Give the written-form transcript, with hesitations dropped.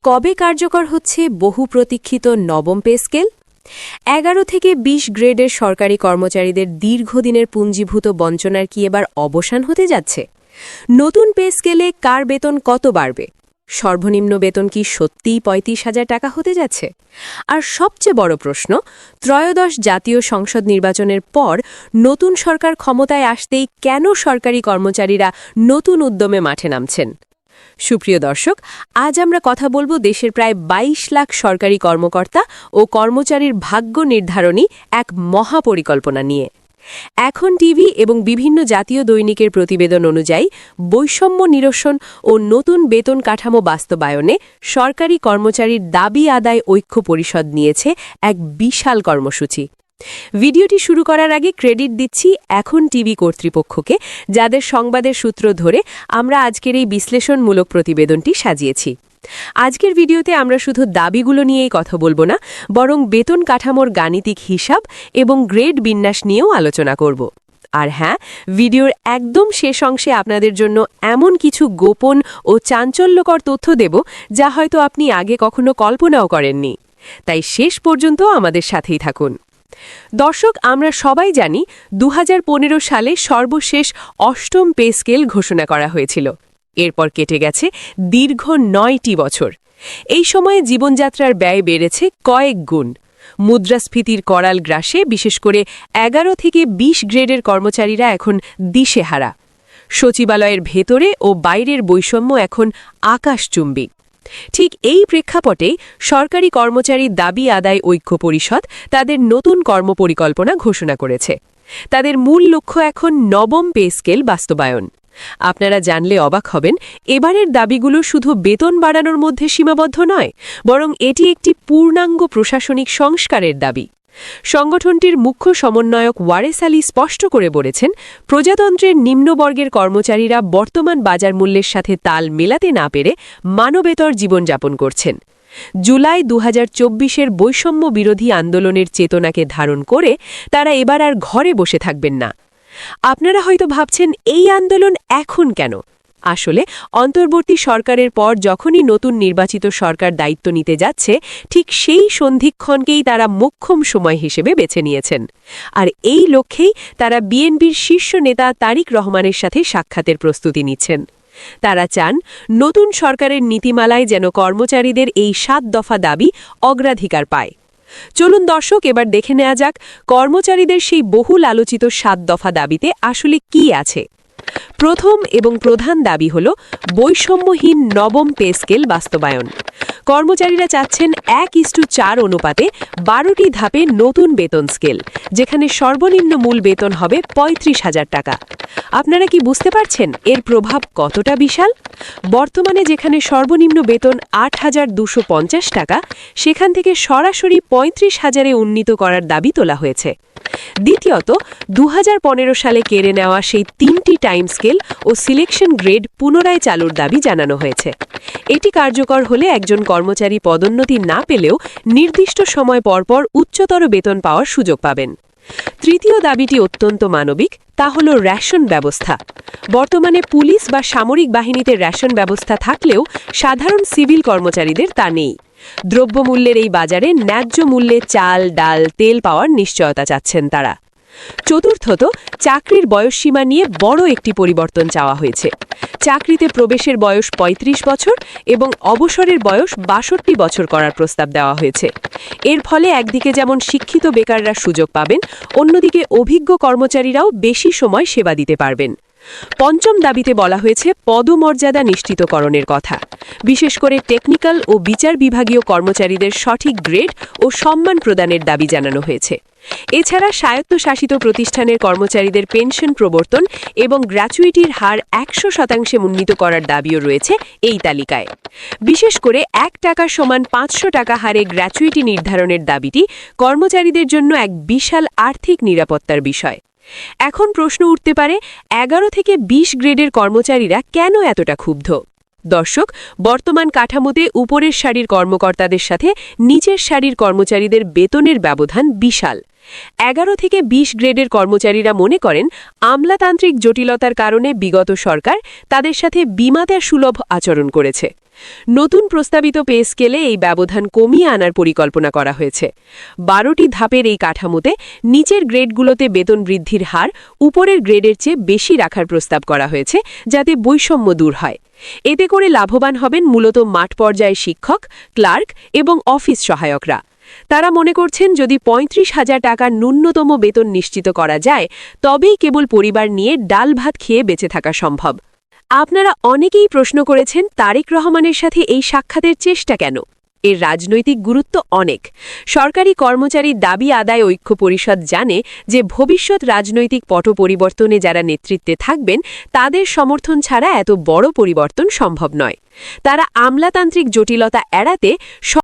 কবে কার্যকর হচ্ছে বহু প্রতীক্ষিত নবম পে স্কেল? ১১ থেকে ২০ গ্রেডের সরকারি কর্মচারীদের দীর্ঘদিনের পুঞ্জীভূত বঞ্চনার কি এবার অবসান হতে যাচ্ছে? নতুন পে স্কেলে কার বেতন কত বাড়বে? সর্বনিম্ন বেতন কি সত্যিই ৩৫,০০০ টাকা হতে যাচ্ছে? আর সবচেয়ে বড় প্রশ্ন, ত্রয়োদশ জাতীয় সংসদ নির্বাচনের পর নতুন সরকার ক্ষমতায় আসতেই কেন সরকারি কর্মচারীরা নতুন উদ্যমে মাঠে নামছেন? সুপ্রিয় দর্শক, আজ আমরা কথা বলবো দেশের প্রায় ২২ লাখ সরকারি কর্মকর্তা ও কর্মচারীর ভাগ্য নির্ধারণী এক মহাপরিকল্পনা নিয়ে। এখন টিভি এবং বিভিন্ন জাতীয় দৈনিকের প্রতিবেদন অনুযায়ী বৈষম্য নিরসন ও নতুন বেতন কাঠামো বাস্তবায়নে সরকারি কর্মচারীর দাবি আদায় ঐক্য পরিষদ নিয়েছে এক বিশাল কর্মসূচি। ভিডিওটি শুরু করার আগে ক্রেডিট দিচ্ছি এখন টিভি কর্তৃপক্ষকে, যাদের সংবাদের সূত্র ধরে আমরা আজকের এই বিশ্লেষণমূলক প্রতিবেদনটি সাজিয়েছি। আজকের ভিডিওতে আমরা শুধু দাবিগুলো নিয়েই কথা বলবো না, বরং বেতন কাঠামোর গাণিতিক হিসাব এবং গ্রেড বিন্যাস নিয়েও আলোচনা করব। আর হ্যাঁ, ভিডিওর একদম শেষ অংশে আপনাদের জন্য এমন কিছু গোপন ও চাঞ্চল্যকর তথ্য দেব যা হয়তো আপনি আগে কখনো কল্পনাও করেননি। তাই শেষ পর্যন্ত আমাদের সাথেই থাকুন। দর্শক, আমরা সবাই জানি ২০১৫ সালে সর্বশেষ অষ্টম পে স্কেল ঘোষণা করা হয়েছিল। এরপর কেটে গেছে দীর্ঘ ৯টি বছর। এই সময়ে জীবনযাত্রার ব্যয় বেড়েছে কয়েক গুণ। মুদ্রাস্ফীতির করাল গ্রাসে বিশেষ করে ১১ থেকে ২০ গ্রেডের কর্মচারীরা এখন দিশেহারা। সচিবালয়ের ভেতরে ও বাইরের বৈষম্য এখন আকাশচুম্বী। ঠিক এই প্রেক্ষাপটে সরকারি কর্মচারী দাবি আদায় ঐক্য পরিষদ তাদের নতুন কর্মপরিকল্পনা ঘোষণা করেছে। তাদের মূল লক্ষ্য এখন নবম পে স্কেল বাস্তবায়ন। আপনারা জানলে অবাক হবেন, এবারের দাবিগুলো শুধু বেতন বাড়ানোর মধ্যে সীমাবদ্ধ নয়, বরং এটি একটি পূর্ণাঙ্গ প্রশাসনিক সংস্কারের দাবি। সংগঠনটির মুখ্য সমন্বয়ক ওয়ারেস আলী স্পষ্ট করে বলেছেন, প্রজাতন্ত্রের নিম্নবর্গের কর্মচারীরা বর্তমান বাজার মূল্যের সাথে তাল মেলাতে না পেরে মানবেতর জীবনযাপন করছেন। জুলাই ২০২৪-এর বৈষম্য বিরোধী আন্দোলনের চেতনাকে ধারণ করে তারা এবার আর ঘরে বসে থাকবেন না। আপনারা হয়তো ভাবছেন, এই আন্দোলন এখন কেন? আসলে অন্তর্বর্তী সরকারের পর যখনই নতুন নির্বাচিত সরকার দায়িত্ব নিতে যাচ্ছে, ঠিক সেই সন্ধিক্ষণকেই তারা মোক্ষম সময় হিসেবে বেছে নিয়েছেন। আর এই লক্ষ্যেই তারা বিএনপির শীর্ষ নেতা তারিক রহমানের সাথে সাক্ষাতের প্রস্তুতি নিচ্ছেন। তারা চান নতুন সরকারের নীতিমালায় যেন কর্মচারীদের এই ৭ দফা দাবি অগ্রাধিকার পায়। চলুন দর্শক, এবার দেখে নেওয়া যাক কর্মচারীদের সেই বহুল আলোচিত ৭ দফা দাবিতে আসলে কি আছে। প্রথম এবং প্রধান দাবি হল বৈষম্যহীন নবম পে স্কেল বাস্তবায়ন। কর্মচারীরা চাচ্ছেন ১:৪ অনুপাতে ১২টি ধাপে নতুন বেতন স্কেল, যেখানে সর্বনিম্ন মূল বেতন হবে ৩৫,০০০ টাকা। আপনারা কি বুঝতে পারছেন এর প্রভাব কতটা বিশাল? বর্তমানে যেখানে সর্বনিম্ন বেতন ৮,২৫০ টাকা, সেখান থেকে সরাসরি ৩৫,০০০-এ উন্নীত করার দাবি তোলা হয়েছে। দ্বিতীয়ত, ২০১৫ সালে কেড়ে নেওয়া সেই ৩টি টাইম স্কেল ও সিলেকশন গ্রেড পুনরায় চালুর দাবি জানানো হয়েছে। এটি কার্যকর হলে একজন কর্মচারী পদোন্নতি না পেলেও নির্দিষ্ট সময় পরপর উচ্চতর বেতন পাওয়ার সুযোগ পাবেন। তৃতীয় দাবিটি অত্যন্ত মানবিক, তা হল রেশন ব্যবস্থা। বর্তমানে পুলিশ বা সামরিক বাহিনীতে রেশন ব্যবস্থা থাকলেও সাধারণ সিভিল কর্মচারীদের তা নেই। দ্রব্যমূল্যের এই বাজারে ন্যায্য মূল্যে চাল, ডাল, তেল পাওয়ার নিশ্চয়তা চাচ্ছেন তারা। চতুর্থত, চাকরির বয়সসীমা নিয়ে বড় একটি পরিবর্তন চাওয়া হয়েছে। চাকরিতে প্রবেশের বয়স ৩৫ বছর এবং অবসরের বয়স ৬২ বছর করার প্রস্তাব দেওয়া হয়েছে। এর ফলে একদিকে যেমন শিক্ষিত বেকাররা সুযোগ পাবেন, অন্যদিকে অভিজ্ঞ কর্মচারীরাও বেশি সময় সেবা দিতে পারবেন। পঞ্চম দাবিতে বলা হয়েছে পদমর্যাদা নিশ্চিতকরণের কথা। বিশেষ করে টেকনিক্যাল ও বিচার বিভাগীয় কর্মচারীদের সঠিক গ্রেড ও সম্মান প্রদানের দাবি জানানো হয়েছে। এছাড়া স্বায়ত্তশাসিত প্রতিষ্ঠানের কর্মচারীদের পেনশন প্রবর্তন এবং গ্র্যাচুইটির হার ১০০% উন্নীত করার দাবিও রয়েছে এই তালিকায়। বিশেষ করে ১ টাকা সমান ৫০০ টাকা হারে গ্র্যাচুইটি নির্ধারণের দাবিটি কর্মচারীদের জন্য এক বিশাল আর্থিক নিরাপত্তার বিষয়। এখন প্রশ্ন উঠতে পারে, ১১ থেকে ২০ গ্রেডের কর্মচারীরা কেন এতটা ক্ষুব্ধ? দর্শক, বর্তমান কাঠামোতে উপরের সারির কর্মকর্তাদের সাথে নিচের সারির কর্মচারীদের বেতনের ব্যবধান বিশাল। ১১ থেকে ২০ গ্রেডের কর্মচারীরা মনে করেন আমলাতান্ত্রিক জটিলতার কারণে বিগত সরকার তাদের সাথে বিমাদের সুলভ আচরণ করেছে। নতুন প্রস্তাবিত পে স্কেলে এই ব্যবধান কমিয়ে আনার পরিকল্পনা করা হয়েছে। 12টি ধাপের এই কাঠামোতে নিচের গ্রেডগুলোতে বেতন বৃদ্ধির হার উপরের গ্রেডের চেয়ে বেশি রাখার প্রস্তাব করা হয়েছে, যাতে বৈষম্য দূর হয়। এতে করে লাভবান হবেন মূলত মাঠ পর্যায়ের শিক্ষক, ক্লার্ক এবং অফিস সহায়করা। তারা মনে করছেন, যদি ৩৫,০০০ টাকার ন্যূনতম বেতন নিশ্চিত করা যায়, তবেই কেবল পরিবার নিয়ে ডাল ভাত খেয়ে বেঁচে থাকা সম্ভব। আপনারা অনেকেই প্রশ্ন করেছেন, তারেক রহমানের সাথে এই সাক্ষাতের চেষ্টা কেন? এর রাজনৈতিক গুরুত্ব অনেক। সরকারি কর্মচারীর দাবি আদায় ঐক্য পরিষদ জানে যে ভবিষ্যৎ রাজনৈতিক পট পরিবর্তনে যারা নেতৃত্বে থাকবেন, তাদের সমর্থন ছাড়া এত বড় পরিবর্তন সম্ভব নয়। তারা আমলাতান্ত্রিক জটিলতা এড়াতে